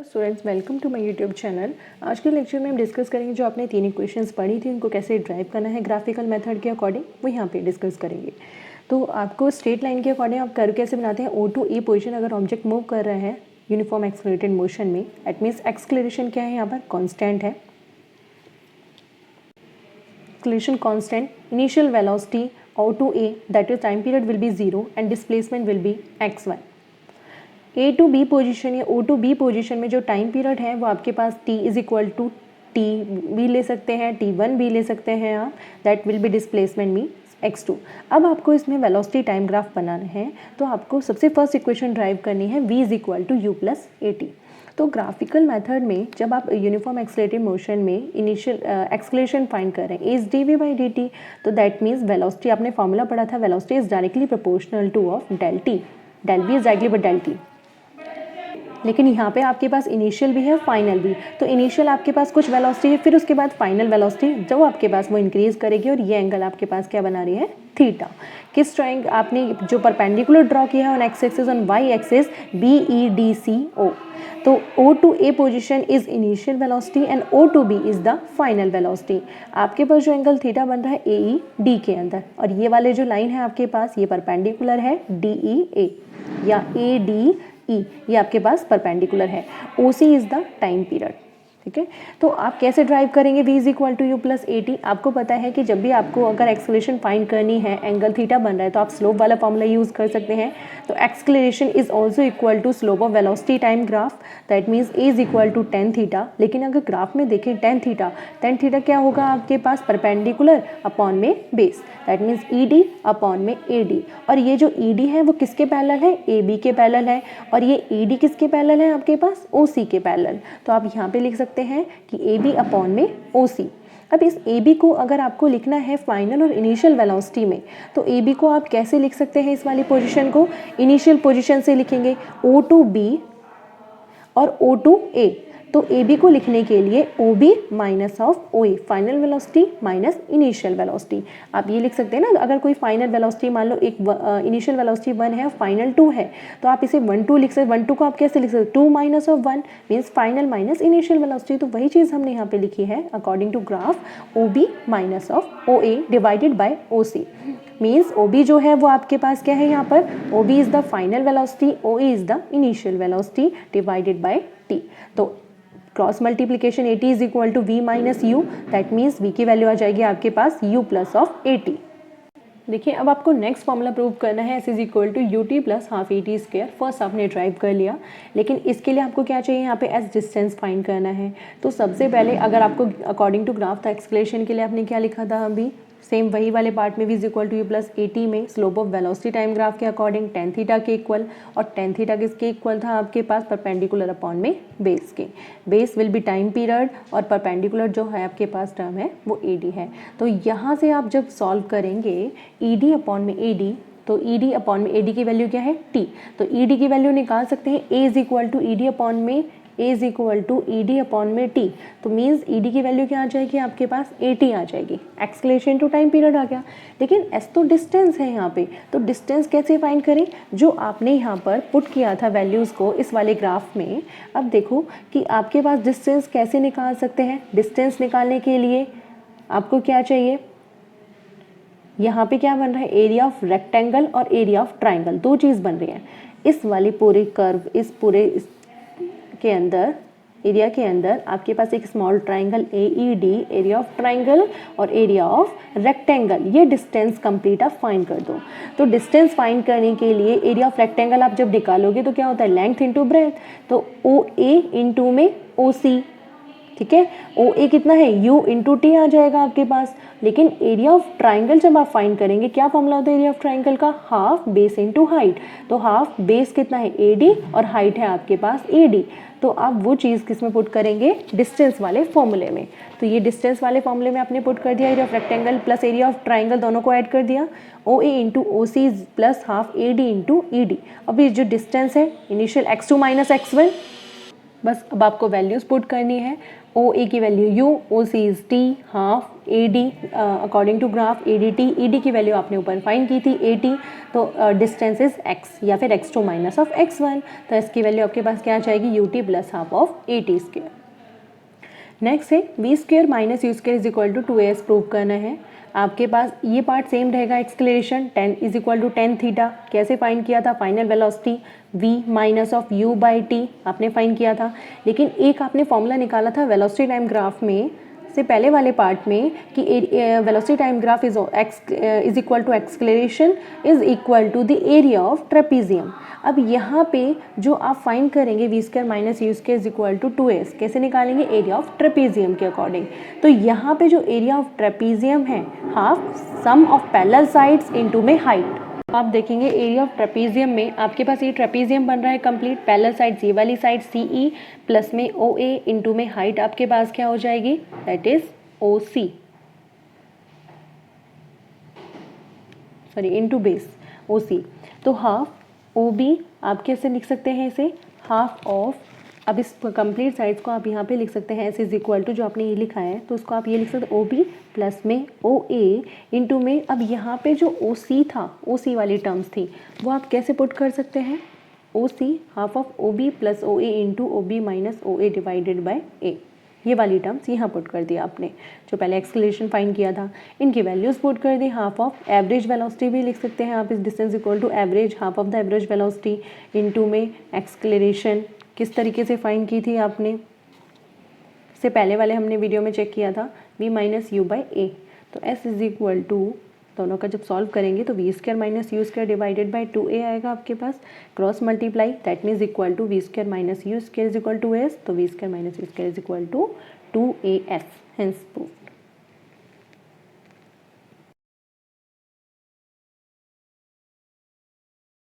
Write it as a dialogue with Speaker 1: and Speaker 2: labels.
Speaker 1: Students, welcome to my YouTube channel. आज के lecture में हम डिस्कस करेंगे जो आपने तीन इक्वेशंस पढ़ी थी उनको कैसे ड्राइव करना है ग्राफिकल मेथड के अकॉर्डिंग, वो यहाँ पे डिस्कस करेंगे। तो आपको स्ट्रेट लाइन के अकॉर्डिंग आप कर्व कैसे बनाते हैं। O to A पोजीशन अगर ऑब्जेक्ट मूव कर रहा है यूनिफॉर्म एक्सलरेटेड मोशन में, एट मीन्स एक्सक्लेरेशन क्या है यहाँ पर, कॉन्स्टेंट है। Acceleration constant, initial velocity O to A that is time period will be 0 and displacement will be xy। A to B position या O to B पोजीशन में जो time period है वो आपके पास t is equal to t भी ले सकते हैं, t1 भी ले सकते हैं आप, that will be displacement me x2। अब आपको इसमें वेलोसिटी टाइम ग्राफ बनाना है तो आपको सबसे फर्स्ट इक्वेशन ड्राइव करनी है v is equal to u plus at। तो ग्राफिकल मेथड में जब आप यूनिफॉर्म एक्सलेटेड मोशन में इनिशियल एक्सक्लेरेशन फाइंड कर रहे हैं इज dv/dt, तो दैट मीन्स वेलोसिटी, आपने फॉर्मूला पढ़ा था, velocity is directly proportional to of del t, del v is directly by del t। लेकिन यहाँ पे आपके पास इनिशियल भी है, फाइनल भी। तो इनिशियल आपके पास कुछ वेलोसिटी है, फिर उसके बाद फाइनल वेलोसिटी जो आपके पास वो इंक्रीज करेगी और ये एंगल आपके पास क्या बना रही है, थीटा। किस ट्रायंगल आपने जो परपेंडिकुलर ड्रॉ किया है on X axis on Y axis BEDCO। तो O to A position is initial velocity and O to B is the final velocity. आपके पास जो एंगल थीटा बन रहा है AED के अंदर, और ये वाले जो लाइन है आपके पास ये परपेंडिकुलर है DEA या ADE, ये आपके पास परपेंडिकुलर है। OC is the time period, ठीक है। तो आप कैसे ड्राइव करेंगे v is equal to u plus at। आपको पता है कि जब भी आपको अगर एक्सक्लेरेशन फाइंड करनी है, एंगल थीटा बन रहा है, तो आप स्लोप वाला फॉर्मूला यूज़ कर सकते हैं। तो acceleration is also equal to slope of velocity time graph, that means a is equal to tan theta. लेकिन अगर ग्राफ में देखें टेन थीटा क्या होगा आपके पास, परपेंडिकुलर अपॉन में base, that means ED upon में AD। और ये जो ED है वो किसके पैरेलल है, AB के पैरेलल है, और ये AD किसके पैरेलल है आपके पास, OC के पैरेलल। तो आप यहाँ पे लिख सकते हैं कि AB अपॉन में OC। अब इस AB को अगर आपको लिखना है फाइनल और इनिशियल वेलोसिटी में, तो AB को आप कैसे लिख सकते हैं, इस वाली पोजीशन को इनिशियल पोजीशन से लिखेंगे O to B और O to A। तो AB को लिखने के लिए OB minus of OA, final velocity minus initial velocity. आप ये लिख सकते हैं ना, अगर कोई फाइनल वेलोसिटी मान लो एक इनिशियल वेलोसिटी 1 है, फाइनल 2 है, तो आप इसे 1 2 लिख सकते। 1 2 को आप कैसे लिख सकते, 2 minus of 1 means final minus initial velocity. तो वही चीज़ हमने यहाँ पे लिखी है according to graph OB minus of OA divided by OC। Means OB जो है वो आपके पास क्या है यहाँ पर, OB is the final velocity, OA is the initial velocity divided by T। तो cross multiplication AT is equal to V minus U, that means V की वैल्यू आ जाएगी आपके पास U प्लस ऑफ AT। देखिए अब आपको नेक्स्ट फॉर्मूला प्रूव करना है, S is equal to UT plus half AT square. First आपने ड्राइव कर लिया, लेकिन इसके लिए आपको क्या चाहिए, यहाँ पे S डिस्टेंस फाइंड करना है। तो सबसे पहले अगर आपको अकॉर्डिंग टू ग्राफ था एक्सक्लेरेशन के लिए आपने क्या लिखा था, अभी सेम वही वाले पार्ट में v is equal to u plus AT में slope of velocity time graph के अकॉर्डिंग टेन थीटा के इक्वल, और टेन थीटा किसके इक्वल था आपके पास, परपेंडिकुलर अपॉन में बेस के। Base will be time period और परपेंडिकुलर जो है आपके पास टर्म है वो AD है। तो यहाँ से आप जब सॉल्व करेंगे ED अपॉन में AD, तो ED अपॉन में AD की वैल्यू क्या है, T। तो ED की वैल्यू निकाल सकते हैं, A is equal to ED upon में A is equal to ED upon में T। तो मीन्स ED की वैल्यू क्या आ जाएगी आपके पास, AT आ जाएगी। एक्सक्लेरेशन टू टाइम पीरियड आ गया, लेकिन S तो डिस्टेंस है यहाँ पे। तो डिस्टेंस कैसे फाइंड करें, जो आपने यहाँ पर पुट किया था वैल्यूज़ को इस वाले ग्राफ में। अब देखो कि आपके पास डिस्टेंस कैसे निकाल सकते हैं। डिस्टेंस निकालने के लिए आपको क्या चाहिए, यहाँ पे क्या बन रहा है, एरिया ऑफ रेक्टेंगल और एरिया ऑफ ट्राइंगल, दो चीज़ बन रही है। इस वाली पूरे कर्व, इस पूरे के अंदर, एरिया के अंदर आपके पास एक small triangle AED, area of triangle और एरिया ऑफ रेक्टेंगल, ये डिस्टेंस कंप्लीट आप फाइंड कर दो। तो डिस्टेंस फाइंड करने के लिए एरिया ऑफ रेक्टेंगल आप जब निकालोगे तो क्या होता है, लेंथ इंटू ब्रेथ। तो OA इंटू में OC, ठीक है। OA कितना है, U इंटू T आ जाएगा आपके पास। लेकिन एरिया ऑफ ट्राइंगल जब आप फाइंड करेंगे, क्या फॉर्मूला होता है एरिया ऑफ ट्राइंगल का, हाफ बेस इंटू हाइट। तो हाफ बेस कितना है AD और हाइट है आपके पास AD। तो आप वो चीज़ किस में पुट करेंगे, डिस्टेंस वाले फॉर्मूले में। तो ये डिस्टेंस वाले फॉर्मूले में आपने पुट कर दिया, area of rectangle plus area of triangle दोनों को ऐड कर दिया, OA into OC plus half AD into ED। अब ये जो डिस्टेंस है इनिशियल x2 माइनस x1, बस अब आपको वैल्यूज़ पुट करनी है। ओ ए की value u, O C is t, half A D according to graph A D T, E D की वैल्यू आपने ऊपर फाइंड की थी ए टी, तो डिस्टेंस इज x या फिर x2 माइनस ऑफ x1, तो इसकी वैल्यू आपके पास क्या आ जाएगी u t plus half of a t square. Next है v square minus u square is equal to 2as prove करना है। आपके पास ये पार्ट सेम रहेगा, acceleration 10 is equal to 10 theta. कैसे फाइंड किया था? Final velocity v minus of u by t आपने फाइंड किया था, लेकिन एक आपने फॉर्मूला निकाला था वेलोसिटी टाइम ग्राफ में से पहले वाले पार्ट में कि velocity time graph is equal to acceleration is equal to the area of trapezium. अब यहाँ पे जो आप फाइंड करेंगे v square minus u square is equal to 2s, कैसे निकालेंगे? एरिया ऑफ ट्रेपीजियम के अकॉर्डिंग। तो यहाँ पे जो एरिया ऑफ ट्रेपीजियम है half sum of parallel sides into में हाइट। आप देखेंगे एरिया ऑफ ट्रेपीजियम में आपके पास ये ट्रेपीजियम बन रहा है कंप्लीट, पैरेलल साइड्स ये वाली साइड CE प्लस में OA इनटू में हाइट आपके पास क्या हो जाएगी? That is OC, sorry into base OC। तो हाफ OB आप कैसे लिख सकते हैं इसे? हाफ ऑफ, अब इस कंप्लीट साइड्स को आप यहाँ पे लिख सकते हैं एस इज इक्वल टू जो आपने ये लिखा है, तो उसको आप ये लिख सकते हैं OB प्लस में OA इंटू में, अब यहाँ पे जो OC था, OC वाली टर्म्स थी वो आप कैसे पुट कर सकते हैं? OC half of OB plus OA into OB minus OA divided bye A, ये वाली टर्म्स यहाँ पुट कर दिया आपने जो पहले एक्सक्लेरेशन फाइंड किया था, इनकी वैल्यूज पुट कर दी। हाफ ऑफ एवरेज वेलोसिटी भी लिख सकते हैं आप, इस distance equal to average half of the average velocity into में एक्सक्लेरेशन किस तरीके से फाइंड की थी आपने, इससे पहले वाले हमने वीडियो में चेक किया था v माइनस यू बाई ए। तो s इज इक्वल टू दोनों का जब सॉल्व करेंगे तो v square minus u square divided by 2a आएगा आपके पास, cross multiply that means equal to v square minus u square is equal to s, तो v square minus u square is equal to 2as, hence proof.